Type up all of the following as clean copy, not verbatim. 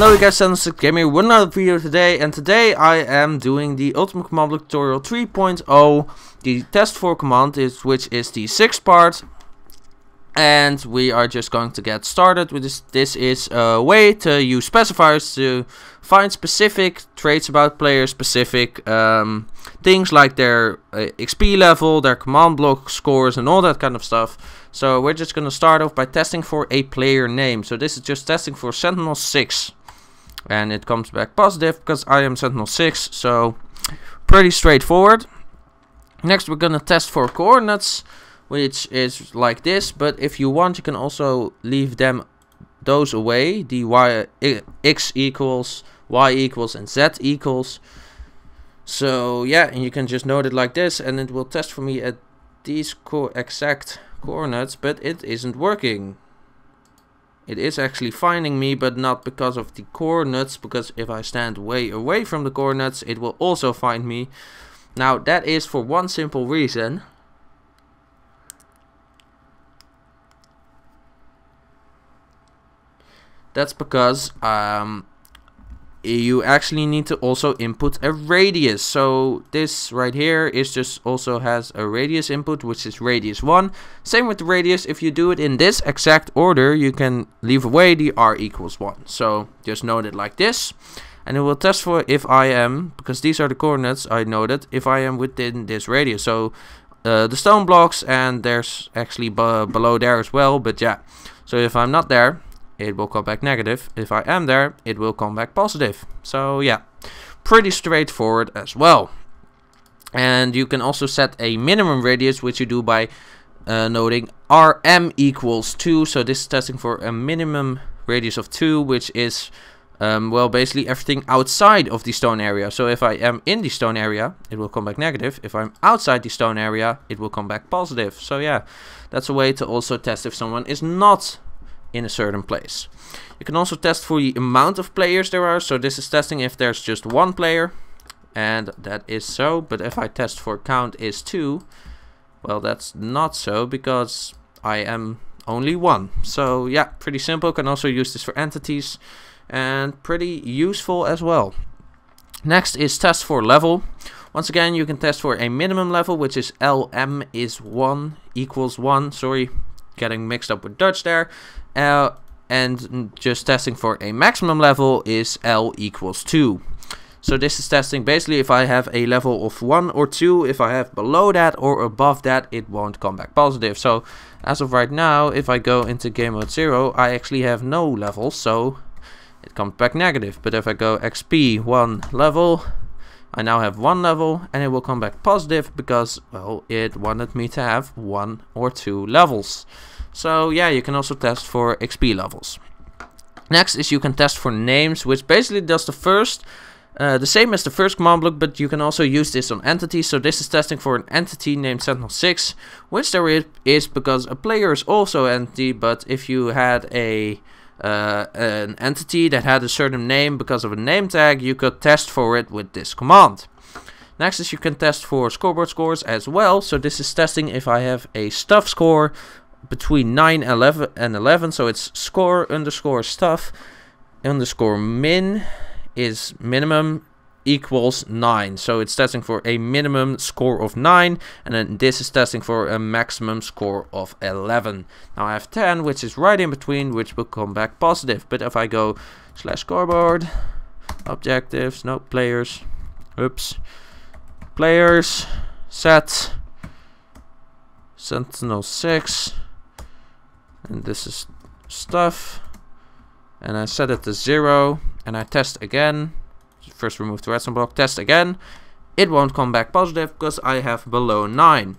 Hello guys, Sentinel Six here with another video today, and today I am doing the Ultimate Command Block Tutorial 3.0, the Testfor command, which is the 6th part, and we are just going to get started with this. This is a way to use specifiers to find specific traits about players, specific things like their XP level, their command block scores and all that kind of stuff. So we're just going to start off by testing for a player name. So this is just testing for Sentinel 6. And it comes back positive because I am Sentinel 6. So pretty straightforward. Next we're going to test for coordinates, which is like this. But if you want, you can also leave those away. The x equals, y equals and z equals. So yeah, and you can just note it like this, and it will test for me at these exact coordinates, but it isn't working. It is actually finding me, but not because of the coordinates, because if I stand way away from the coordinates, it will also find me. Now that is for one simple reason. That's because you actually need to also input a radius. So this right here is just also has a radius input, which is radius 1. Same with the radius. If you do it in this exact order, you can leave away the r equals 1. So just note it like this, and it will test for if I am, because these are the coordinates I noted, if I am within this radius. So the stone blocks, and there's actually below there as well, but yeah. So if I'm not there, it will come back negative. If I am there, it will come back positive. So yeah, pretty straightforward as well. And you can also set a minimum radius, which you do by noting rm equals 2. So this is testing for a minimum radius of 2, which is well, basically everything outside of the stone area. So if I am in the stone area, it will come back negative. If I'm outside the stone area, it will come back positive. So yeah, that's a way to also test if someone is not in a certain place. You can also test for the amount of players there are. So this is testing if there's just one player, and that is so. But if I test for count is 2, well, that's not so, because I am only 1. So yeah, pretty simple. Can also use this for entities, and pretty useful as well. Next is test for level. Once again, you can test for a minimum level, which is LM is 1 equals 1. Sorry, getting mixed up with Dutch there. And just testing for a maximum level is L equals 2. So this is testing basically if I have a level of 1 or 2. If I have below that or above that, it won't come back positive. So as of right now, if I go into game mode 0, I actually have no levels, so it comes back negative. But if I go XP 1 level, I now have 1 level, and it will come back positive because, well, it wanted me to have 1 or 2 levels. So yeah, you can also test for XP levels. Next is you can test for names, which basically does the same as the first command block, but you can also use this on entities. So this is testing for an entity named Sentinel 6, which there is because a player is also an entity. But if you had an entity that had a certain name because of a name tag, you could test for it with this command. Next is you can test for scoreboard scores as well. So this is testing if I have a stuff score between 9 and 11, so it's score underscore stuff underscore min is minimum equals 9. So it's testing for a minimum score of 9, and then this is testing for a maximum score of 11. Now I have 10, which is right in between, which will come back positive. But if I go /scoreboard objectives, no players, oops, players set Sentinel 6, and this is stuff, and I set it to 0, and I test again. First remove the redstone block, test again. It won't come back positive because I have below 9.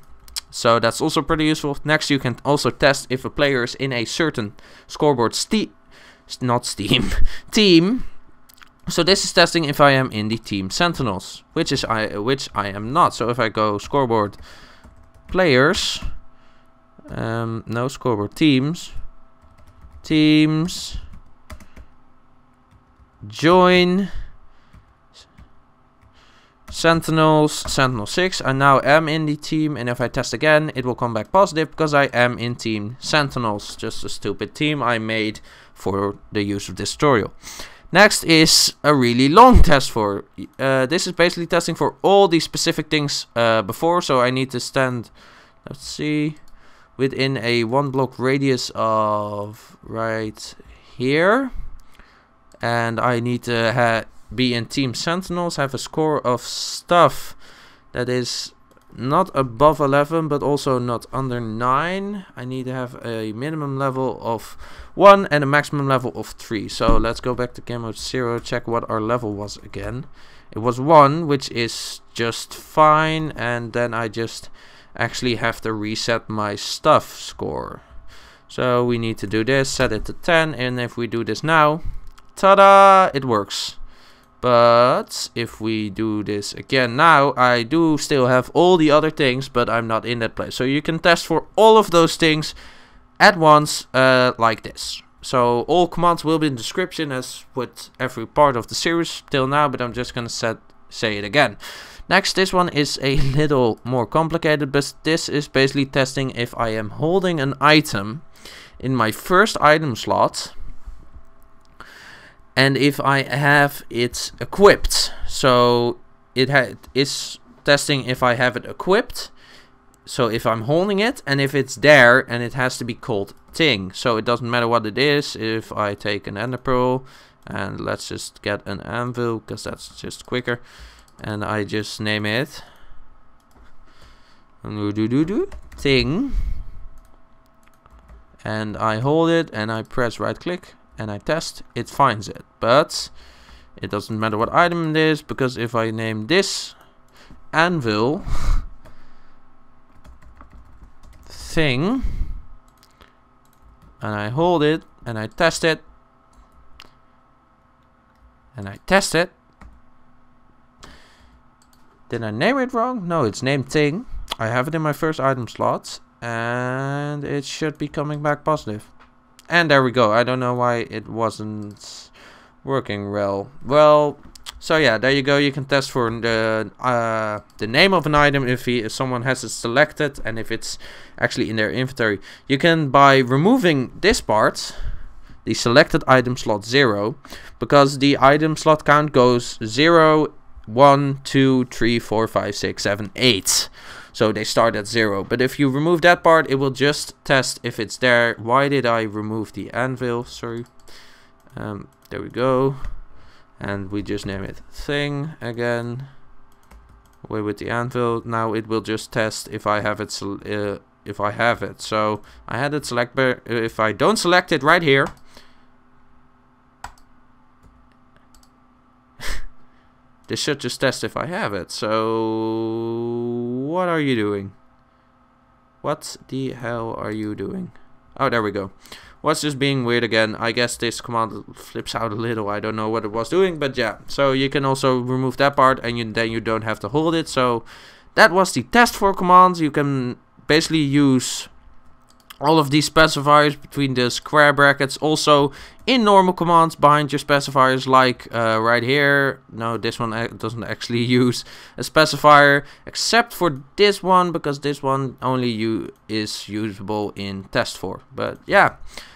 So that's also pretty useful. Next, you can also test if a player is in a certain scoreboard team. So this is testing if I am in the team Sentinels, which I am not. So if I go scoreboard players, no, scoreboard teams, join Sentinel 6, I now am in the team, and if I test again, it will come back positive because I am in team Sentinels. Just a stupid team I made for the use of this tutorial. Next is a really long Testfor. This is basically testing for all these specific things before, so I need to stand, let's see, within a 1 block radius of right here, and I need to be in Team Sentinels, have a score of stuff that is not above 11 but also not under 9. I need to have a minimum level of 1 and a maximum level of 3. So let's go back to game mode 0, check what our level was again. It was 1, which is just fine, and then I just actually have to reset my stuff score. So we need to do this, set it to 10, and if we do this now, ta-da, it works. But if we do this again now, I do still have all the other things, but I'm not in that place. So you can test for all of those things at once, like this. So all commands will be in the description, as with every part of the series till now, but I'm just gonna say it again. Next, this one is a little more complicated, but this is basically testing if I am holding an item in my first item slot, and if I have it equipped. So it is testing if I have it equipped, so if I'm holding it, and if it's there, and it has to be called thing. So it doesn't matter what it is. If I take an ender pearl, and let's just get an anvil, because that's just quicker, and I just name it thing, and I hold it, and I press right click, and I test, it finds it. But it doesn't matter what item it is, because if I name this anvil thing, and I hold it, and I test it, and I test it, did I name it wrong? No, it's named thing. I have it in my first item slot, and it should be coming back positive. And there we go. I don't know why it wasn't working well. Well, so yeah, there you go. You can test for the name of an item if someone has it selected, and if it's actually in their inventory. You can, by removing this part, the selected item slot 0, because the item slot count goes 0, 1, 2, 3, 4, 5, 6, 7, 8. So they start at 0. But if you remove that part, it will just test if it's there. Why did I remove the anvil? Sorry. There we go. And we just name it thing again. Away with the anvil. Now it will just test if I have it. So I had it select, but if I don't select it right here, this should just test if I have it. So what are you doing? What the hell are you doing? Oh, there we go. Was just being weird again. I guess this command flips out a little. I don't know what it was doing, but yeah. So you can also remove that part, and then you don't have to hold it. So that was the Testfor commands. You can basically use all of these specifiers between the square brackets, also in normal commands behind your specifiers, like right here. No, this one doesn't actually use a specifier, except for this one, because this one only is usable in Testfor. But yeah,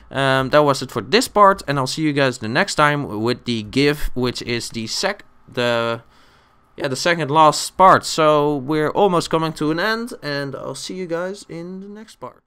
that was it for this part, and I'll see you guys the next time with the give, which is the second last part. So we're almost coming to an end, and I'll see you guys in the next part.